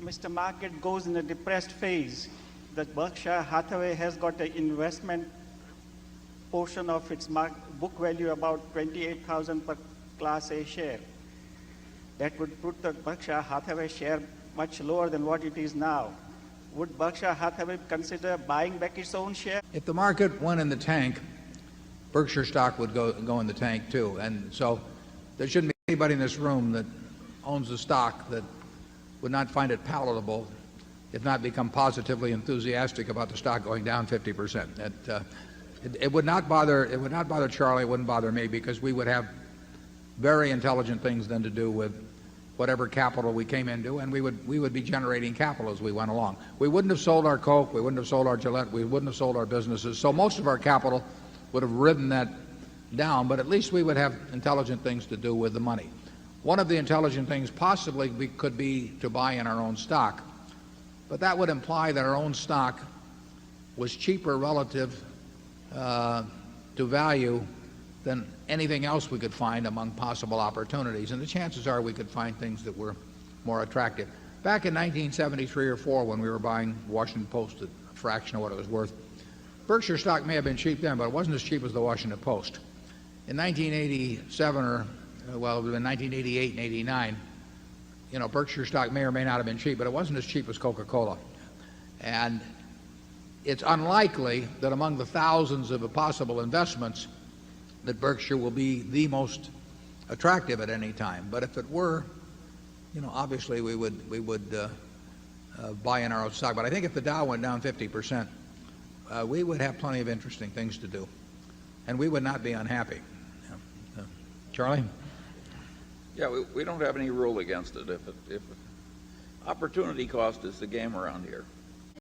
Mr. Market goes in a depressed phase, that Berkshire Hathaway has got an investment portion of its book value about 28,000 per Class A share. That would put the Berkshire Hathaway share much lower than what it is now. Would Berkshire Hathaway consider buying back its own share? If the market went in the tank, Berkshire stock would go in the tank too. And so there shouldn't be anybody in this room that owns a stock that would not find it palatable, if not become positively enthusiastic about the stock going down 50%. It would not bother Charlie, it wouldn't bother me, because we would have very intelligent things then to do with whatever capital we came into, and we would be generating capital as we went along. We wouldn't have sold our Coke, we wouldn't have sold our Gillette, we wouldn't have sold our businesses. So most of our capital would have ridden that down, but at least we would have intelligent things to do with the money. One of the intelligent things possibly could be to buy in our own stock, but that would imply that our own stock was cheaper relative to value than anything else we could find among possible opportunities. And the chances are we could find things that were more attractive. Back in 1973 or 4, when we were buying Washington Post at a fraction of what it was worth, Berkshire stock may have been cheap then, but it wasn't as cheap as the Washington Post. In 1987 or, well, in 1988 and 89, you know, Berkshire stock may or may not have been cheap, but it wasn't as cheap as Coca-Cola. And it's unlikely that among the thousands of possible investments that Berkshire will be the most attractive at any time. But if it were, you know, obviously we would buy in our own stock. But I think if the Dow went down 50%, we would have plenty of interesting things to do, and we would not be unhappy. Charlie? Yeah, we don't have any rule against it. If opportunity cost is the game around here.